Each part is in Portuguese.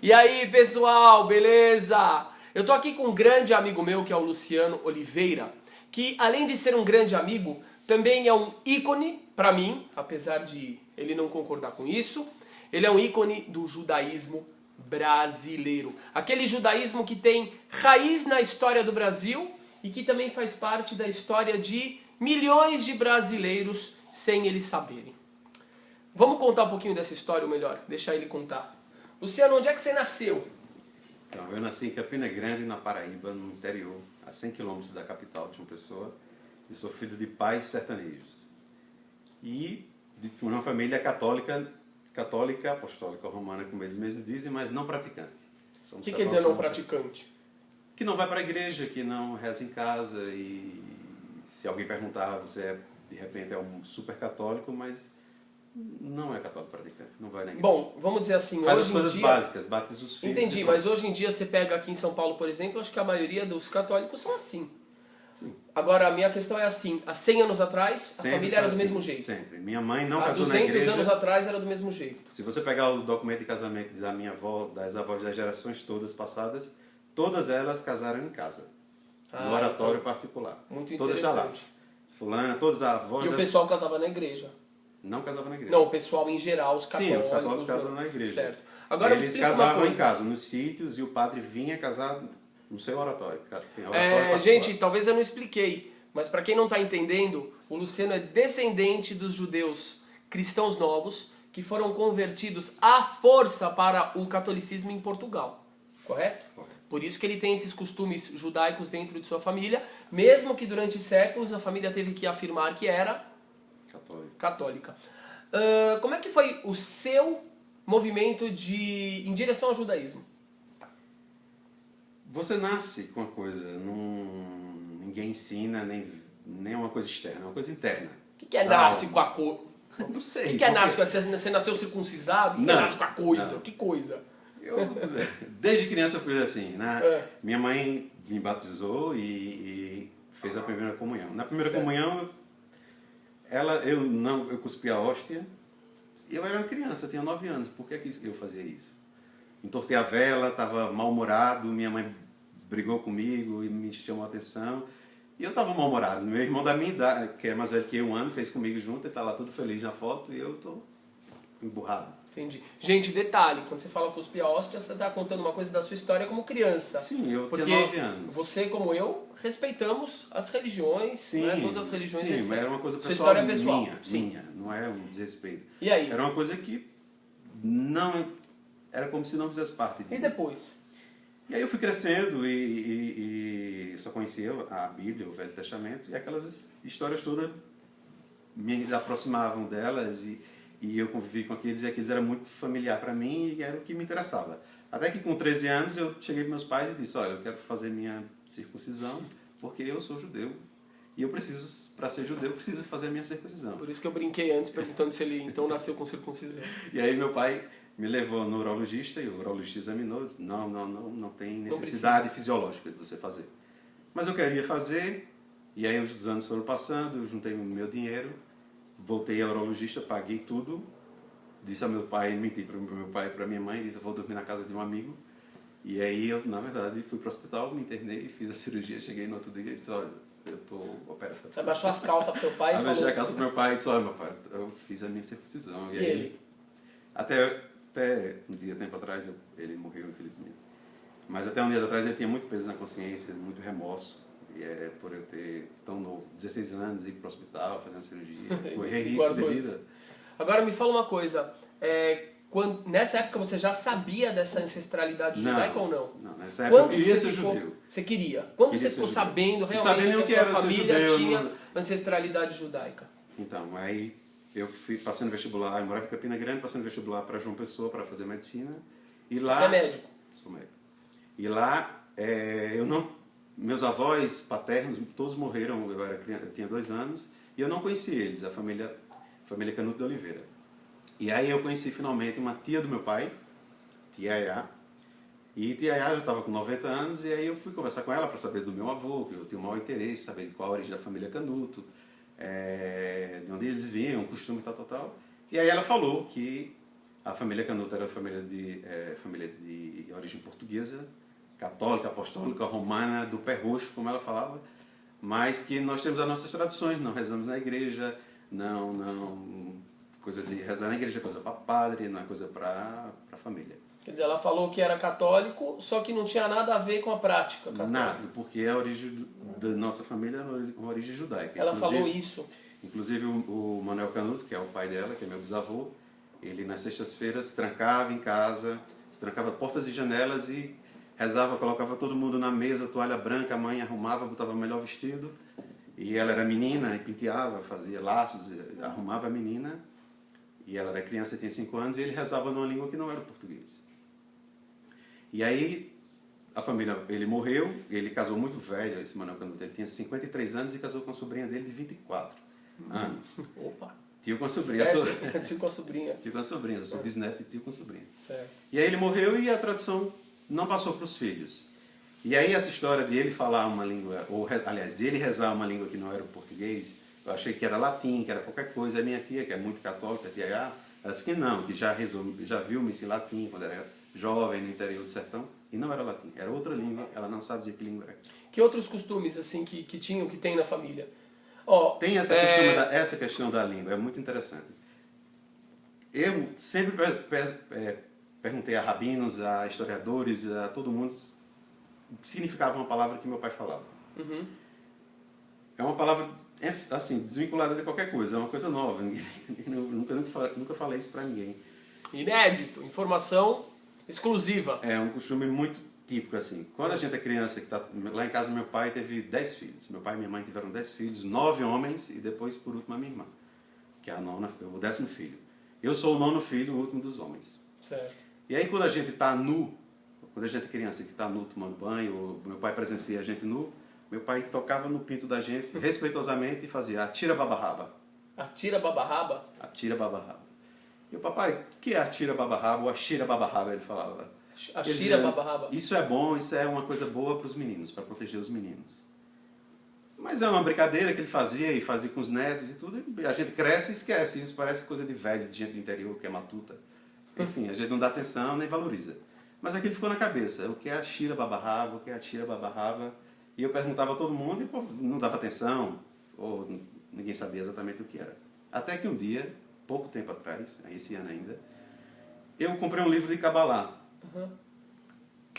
E aí, pessoal, beleza? Eu tô aqui com um grande amigo meu, que é o Luciano Oliveira, que além de ser um grande amigo, também é um ícone pra mim, apesar de ele não concordar com isso. Ele é um ícone do judaísmo brasileiro. Aquele judaísmo que tem raiz na história do Brasil e que também faz parte da história de milhões de brasileiros sem eles saberem. Vamos contar um pouquinho dessa história, ou melhor, deixar ele contar. Luciano, onde é que você nasceu? Então, eu nasci em Campina Grande, na Paraíba, no interior, a 100 quilômetros da capital de João Pessoa, e sou filho de pais sertanejos. E de uma família católica apostólica romana, como eles mesmos dizem, mas não praticante. O que quer dizer não praticante? Que não vai para a igreja, que não reza em casa, e se alguém perguntar, você de repente é um super católico, mas não é católico praticante, não vai na igreja. Bom, vamos dizer assim, faz hoje as coisas em dia... básicas, batiza os filhos. Entendi, mas hoje em dia você pega aqui em São Paulo, por exemplo, acho que a maioria dos católicos são assim. Sim. Agora, a minha questão é assim, há 100 anos atrás, Sempre a família era do assim, mesmo jeito. Sempre. Minha mãe não Há casou na 200 igreja. anos atrás era do mesmo jeito. Se você pegar o documento de casamento da minha avó, das avós das gerações todas passadas, todas elas casaram em casa. No oratório então, particular. muito todas já lá. interessante. Fulana, todas as avós... E o pessoal casava na igreja? Não casavam na igreja. Não, o pessoal em geral, os católicos... Sim, os católicos casam na igreja. Certo. Agora eles casavam em casa, nos sítios, e o padre vinha casar no seu oratório. Tem oratório gente, talvez eu não expliquei, mas para quem não está entendendo, o Luciano é descendente dos judeus cristãos novos que foram convertidos à força para o catolicismo em Portugal. Correto? Correto. Por isso que ele tem esses costumes judaicos dentro de sua família, mesmo que durante séculos a família teve que afirmar que era católica. Como é que foi o seu movimento em direção ao judaísmo? Você nasce com uma coisa, ninguém ensina, nem uma coisa externa, é uma coisa interna. O que é nasce com a coisa? Não sei. O que é nasce com a coisa? Você nasceu circuncisado? O que é nasce com a coisa? Não. Que coisa? Desde criança eu fui assim, né? Minha mãe me batizou e fez a primeira comunhão. Na primeira comunhão, eu cuspi a hóstia. Eu era uma criança, eu tinha 9 anos. Por que eu fazia isso? Entortei a vela, estava mal-humorado, minha mãe brigou comigo e me chamou a atenção. E eu estava mal-humorado. Meu irmão da minha idade, que é mais velho que eu, um ano, fez comigo junto, ele está lá todo feliz na foto e eu estou emburrado. Entendi. Gente, detalhe, quando você fala cuspir a hóstia, você está contando uma coisa da sua história como criança. Sim, eu porque tinha 9 anos. Você, como eu, respeitamos as religiões, sim, né? Todas as religiões, sim, etc. mas era uma coisa Sua pessoal, história é pessoal. minha, não é um desrespeito. E aí? Era uma coisa que não... Era como se não fizesse parte de mim. E depois? E aí eu fui crescendo e só conhecia a Bíblia, o Velho Testamento, e aquelas histórias todas me aproximavam delas e eu convivi com aqueles, e aqueles era muito familiar para mim e era o que me interessava. Até que com 13 anos eu cheguei para meus pais e disse, olha, eu quero fazer minha circuncisão porque eu sou judeu. E eu preciso, para ser judeu, eu preciso fazer a minha circuncisão. Por isso que eu brinquei antes perguntando se ele então nasceu com circuncisão. E aí meu pai me levou no urologista e o urologista examinou e disse, não tem necessidade fisiológica de você fazer. Mas eu queria fazer, e aí os anos foram passando, eu juntei o meu dinheiro, voltei ao urologista, paguei tudo, disse ao meu pai, menti para o meu pai e para minha mãe, disse, eu vou dormir na casa de um amigo. E aí eu, na verdade, fui para o hospital, me internei, fiz a cirurgia, cheguei no outro dia e disse, olha, eu estou operado. Você abaixou as calças pro teu pai e falou... Abaixei a calça pro meu pai e disse, olha, meu pai, eu fiz a minha circuncisão. E ele? Até um dia, tempo atrás, ele morreu, infelizmente. Mas até um dia atrás ele tinha muito peso na consciência, muito remorso. E é por eu ter tão novo, 16 anos, ir para o hospital, fazer uma cirurgia, correr risco de vida. Agora me fala uma coisa, nessa época você já sabia dessa ancestralidade judaica ou não? Não, nessa época eu queria ser ficou, judeu. Você queria? Quando você ficou sabendo realmente que a sua família tinha ancestralidade judaica? Então, aí eu fui passando vestibular, eu morava em Campina Grande, passando vestibular para João Pessoa para fazer medicina. E lá, você é médico? Sou médico. E lá, meus avós paternos, todos morreram, eu tinha 2 anos, e eu não conheci eles, a família Canuto de Oliveira. E aí eu conheci finalmente uma tia do meu pai, tia Ayá, e tia Ayá já estava com 90 anos, e aí eu fui conversar com ela para saber do meu avô, que eu tenho o maior interesse, saber qual a origem da família Canuto, de onde eles vinham, o costume, tal. E aí ela falou que A família Canuto era família de origem portuguesa, católica, apostólica, romana, do pé roxo, como ela falava, mas que nós temos as nossas tradições, não rezamos na igreja, coisa de rezar na igreja é coisa para padre, não é coisa para família. Quer dizer, ela falou que era católico, só que não tinha nada a ver com a prática católica. Nada, porque a origem da nossa família é uma origem judaica. Ela falou isso. Inclusive o Manuel Canuto, que é o pai dela, que é meu bisavô, ele nas sextas-feiras se trancava em casa, se trancava portas e janelas e rezava, colocava todo mundo na mesa, toalha branca, a mãe arrumava, botava o melhor vestido, e ela era menina, e penteava, fazia laços, arrumava a menina, e ela era criança, tinha 5 anos, e ele rezava numa língua que não era o português. E aí, a família, ele morreu, ele casou muito velho, esse Manuel Canuto, ele tinha 53 anos e casou com a sobrinha dele de 24 anos. Opa! Tio com a sobrinha. Tio com a sobrinha. Tio com a sobrinha, eu sou bisneto e tio com a sobrinha. Certo. E aí ele morreu e a tradição não passou para os filhos. E aí essa história de ele falar uma língua, ou aliás, de ele rezar uma língua que não era o português, eu achei que era latim, que era qualquer coisa. A minha tia, que é muito católica, a tia H, ela disse que não, que já viu missa em latim quando era jovem no interior do sertão, e não era latim, era outra língua, ela não sabe dizer que língua era. Que outros costumes assim que tem na família? Tem essa questão da língua, é muito interessante. Eu sempre perguntei a rabinos, a historiadores, a todo mundo o que significava uma palavra que meu pai falava. Uhum. É uma palavra assim, desvinculada de qualquer coisa, é uma coisa nova. Nunca falei isso para ninguém. Inédito, informação exclusiva. É um costume muito típico, assim. Quando a gente é criança, lá em casa meu pai teve 10 filhos. Meu pai e minha mãe tiveram 10 filhos, 9 homens e depois, por último, a minha irmã, que é o 10º filho. Eu sou o 9º filho, o último dos homens. Certo. E aí quando a gente está nu, quando a gente é criança que está nu tomando banho, meu pai presencia a gente nu, meu pai tocava no pinto da gente, respeitosamente, e fazia atira babarraba. Atira babarraba? Atira babarraba. E o papai, o que é atira babarraba ou ashira babarraba? Ele falava. Ashira babarraba. Isso é bom, isso é uma coisa boa para os meninos, para proteger os meninos. Mas é uma brincadeira que ele fazia, e fazia com os netos e tudo, e a gente cresce e esquece. Isso parece coisa de velho, de gente do interior, que é matuta. Enfim, a gente não dá atenção nem valoriza. Mas aquilo ficou na cabeça. O que é ashira babarraba, o que é atira babarraba? E eu perguntava a todo mundo e pô, não dava atenção, ou ninguém sabia exatamente o que era. Até que um dia, pouco tempo atrás, esse ano ainda, eu comprei um livro de Kabbalah,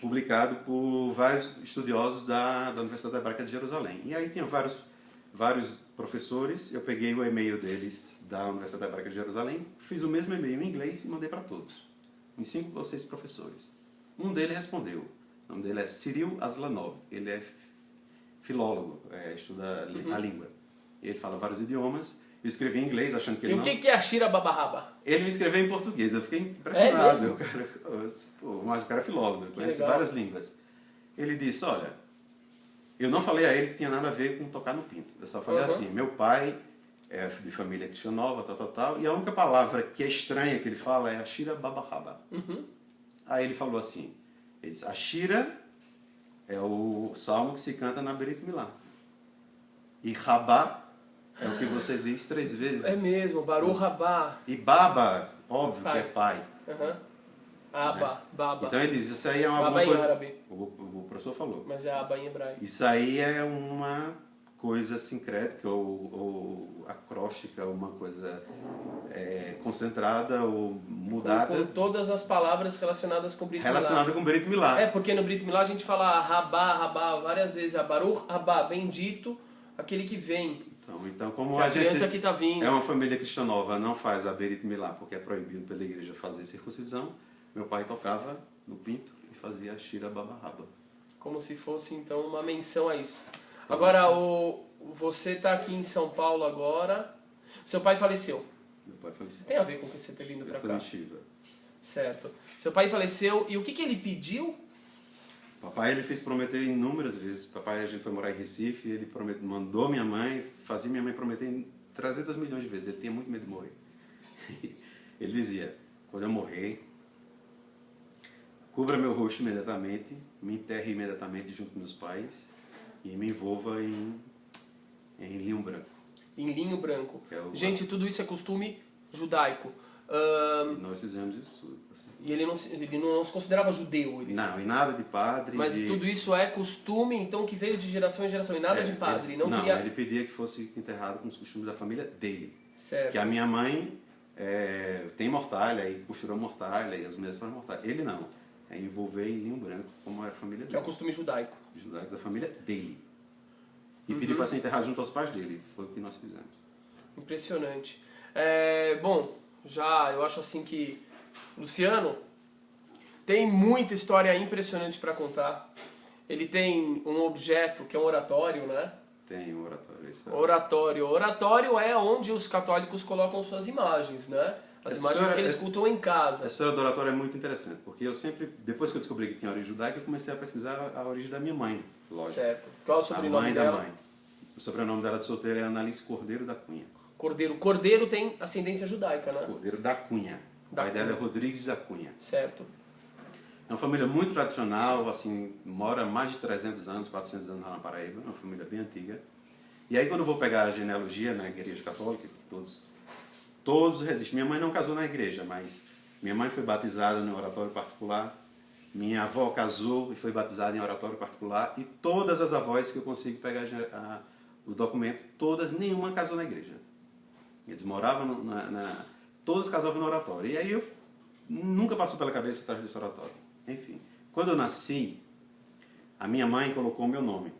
publicado por vários estudiosos da Universidade Hebraica de Jerusalém. E aí tinha vários professores, eu peguei o e-mail deles da Universidade Hebraica de Jerusalém, fiz o mesmo e-mail em inglês e mandei para todos, em 5 ou 6 professores. Um deles respondeu, o nome dele é Cyril Aslanov, ele é filólogo, estuda a língua. Ele fala vários idiomas. Eu escrevi em inglês, achando que ele não... E o que é ashira babarraba? Ele me escreveu em português, eu fiquei impressionado. Mas o cara é filólogo, conhece várias línguas. Ele disse, olha, eu não falei a ele que tinha nada a ver com tocar no pinto. Eu só falei assim, meu pai é de família cristianova, tal, e a única palavra que é estranha que ele fala é ashira babarraba. Aí ele falou assim, ele disse, ashira é o salmo que se canta na Brit Milá. E rabá é o que você diz 3 vezes. É mesmo, Baruch Rabá. E baba, óbvio, que é pai. Aba, né? baba. Então ele diz, isso aí é uma Baba coisa... em árabe. O professor falou. Mas é aba em hebraico. Isso aí é uma coisa sincrética ou acróstica, uma coisa concentrada ou mudada. Com todas as palavras relacionadas com Brit Milá. Relacionada com Brit Milá. Porque no Brit Milá a gente fala Rabá várias vezes. Baruch Rabá, bendito aquele que vem. Então como que a gente criança que tá vindo. é uma família cristianova, não faz a Brit Milá porque é proibido pela igreja fazer circuncisão, meu pai tocava no pinto e fazia Ashira Babarraba. Como se fosse então uma menção a isso. Agora, você está aqui em São Paulo agora. Seu pai faleceu. Meu pai faleceu. Tem a ver com você ter vindo para cá? Em Chiva. Certo. Seu pai faleceu e o que ele pediu? Papai ele fez prometer inúmeras vezes. Papai, a gente foi morar em Recife, ele mandou minha mãe, fazia minha mãe prometer 300 milhões de vezes. Ele tinha muito medo de morrer. Ele dizia, quando eu morrer, cubra meu rosto imediatamente, me enterre imediatamente junto com meus pais e me envolva em linho branco. Em linho branco. É Gente, tudo isso é costume judaico. E nós fizemos isso tudo. Assim. E ele não se considerava judeu? Não, e nada de padre. Mas tudo isso é costume, então, que veio de geração em geração, e nada de padre? Ele pedia que fosse enterrado com os costumes da família dele. Certo. Que a minha mãe tem mortalha, e costurou mortalha, e as mulheres fazem mortalha. Ele não. É envolver em linho branco, como era a família dele. Que é o costume judaico. Judaico da família dele. E pediu para ser enterrado junto aos pais dele. Foi o que nós fizemos. Impressionante. Bom, eu acho assim que Luciano tem muita história impressionante para contar. Ele tem um objeto que é um oratório, né? Tem um oratório. Isso é. Oratório. Oratório é onde os católicos colocam suas imagens, né? As imagens que eles cultuam em casa. A história do oratório é muito interessante, porque eu sempre, depois que eu descobri que tinha origem judaica, eu comecei a pesquisar a origem da minha mãe, lógico. Certo. Qual é o sobrenome dela? A mãe da mãe. O sobrenome dela de solteira é Analice Cordeiro da Cunha. Cordeiro tem ascendência judaica, né? Cordeiro da Cunha. O pai dela é Rodrigues da Cunha. Certo. É uma família muito tradicional, assim, mora mais de 300 anos, 400 anos lá na Paraíba, é uma família bem antiga. E aí quando eu vou pegar a genealogia na Igreja Católica, todos resistem. Minha mãe não casou na igreja, mas minha mãe foi batizada no oratório particular, minha avó casou e foi batizada em oratório particular, e todas as avós que eu consigo pegar o documento, nenhuma casou na igreja. Eles moravam todos casavam no oratório. E aí nunca passou pela cabeça atrás desse oratório. Enfim, quando eu nasci, a minha mãe colocou o meu nome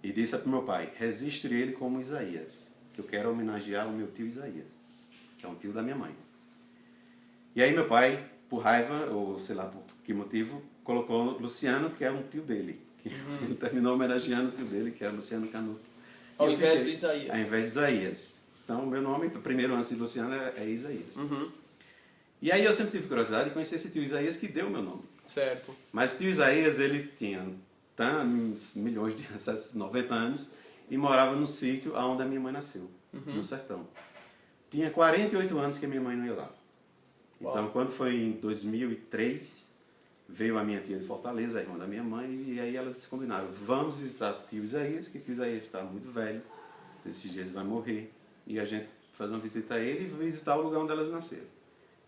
e disse para o meu pai: registre ele como Isaías, que eu quero homenagear o meu tio Isaías, que é um tio da minha mãe. E aí meu pai, por raiva, ou sei lá por que motivo, colocou Luciano, que é um tio dele. Ele terminou homenageando o tio dele, que era Luciano Canuto. Ao invés de Isaías. Ao invés de Isaías. Então, meu nome, primeiro antes de Luciano, é Isaías. E aí eu sempre tive curiosidade de conhecer esse tio Isaías que deu o meu nome. Certo. Mas o tio Isaías, ele tinha milhões de anos, 90 anos, e morava no sítio onde a minha mãe nasceu, no sertão. Tinha 48 anos que a minha mãe não ia lá. Então, quando foi em 2003, veio a minha tia de Fortaleza, a irmã da minha mãe, e aí elas se combinaram: vamos visitar o tio Isaías, que o tio Isaías está muito velho, nesses dias vai morrer, e a gente fazer uma visita a ele e visitar o lugar onde elas nasceram.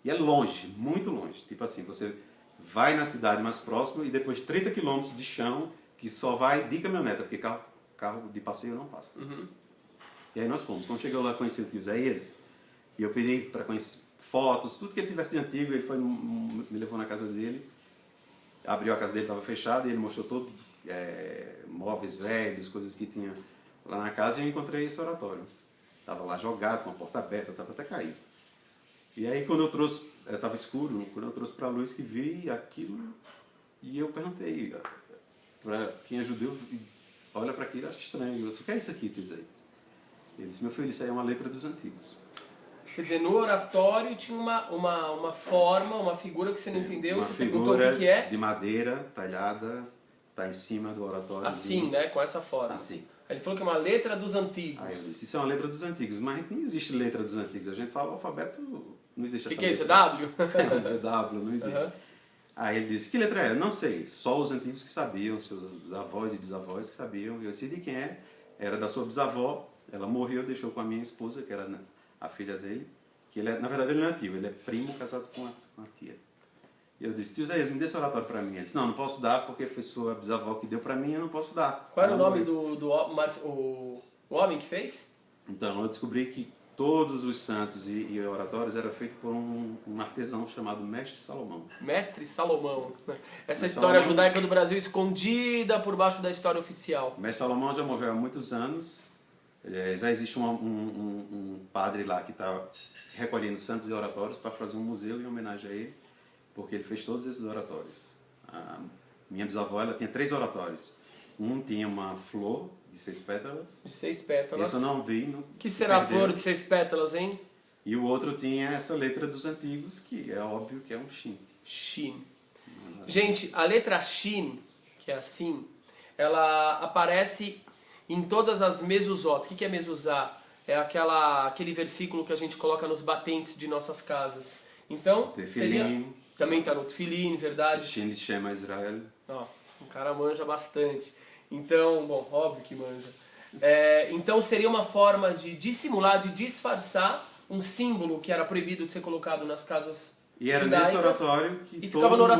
E é longe, muito longe. Tipo assim, você vai na cidade mais próxima e depois 30 quilômetros de chão, que só vai de caminhoneta, porque carro de passeio não passa. E aí nós fomos. Quando chegou lá, conheci o tio Isaías, e eu pedi para conhecer fotos, tudo que ele tivesse de antigo. Ele me levou na casa dele, abriu a casa dele, estava fechada, e ele mostrou todos móveis velhos, coisas que tinha lá na casa, e eu encontrei esse oratório. Estava lá jogado, com a porta aberta, estava até caído. E aí quando eu trouxe, estava escuro, quando eu trouxe para a luz que vi aquilo, e eu perguntei para quem é judeu, olha para aquilo, acho estranho. Eu disse: o que é isso aqui, tio Isaías? Ele disse: meu filho, isso aí é uma letra dos antigos. Quer dizer, no oratório tinha uma forma, uma figura que você não entendeu, você perguntou o que é? De madeira, talhada, está em cima do oratório. Assim, né? Com essa forma. Assim. Aí ele falou que é uma letra dos antigos. Aí eu disse: isso é uma letra dos antigos, mas não existe letra dos antigos. A gente fala o alfabeto, não existe essa letra. O que é isso? É W? É W, não existe. Aí ele disse: que letra é? Não sei, só os antigos que sabiam, seus avós e bisavós que sabiam. Eu disse: de quem é? Era da sua bisavó, ela morreu, deixou com a minha esposa, que era a filha dele, que na verdade ele não é tio, ele é primo casado com a tia. E eu disse: tio Isaías, me dê esse oratório para mim. Ele disse: não posso dar, porque foi sua bisavó que deu para mim, eu não posso dar. Qual era o nome do homem que fez? Então, eu descobri que todos os santos e oratórios eram feitos por um artesão chamado Mestre Salomão. Mestre Salomão. Essa história judaica do Brasil escondida por baixo da história oficial. Mestre Salomão já morreu há muitos anos. Já existe um padre lá que está recolhendo santos e oratórios para fazer um museu em homenagem a ele, porque ele fez todos esses oratórios. A minha bisavó, ela tinha 3 oratórios. Um tinha uma flor de 6 pétalas. De 6 pétalas. Esse eu não vi. Que será a flor de 6 pétalas, hein? E o outro tinha essa letra dos antigos, que é óbvio que é um Shin. Shin. Gente, a letra Shin, que é assim, ela aparece em todas as mezuzot. O que é mezuzá? É aquele versículo que a gente coloca nos batentes de nossas casas. Então, seria... Também está no Tefilin, verdade? Shin de Shema Israel. Ó, o cara manja bastante. Então, bom, óbvio que manja. Então seria uma forma de dissimular, de disfarçar um símbolo que era proibido de ser colocado nas casas E era judaicas, nesse oratório que e todo ficava no mundo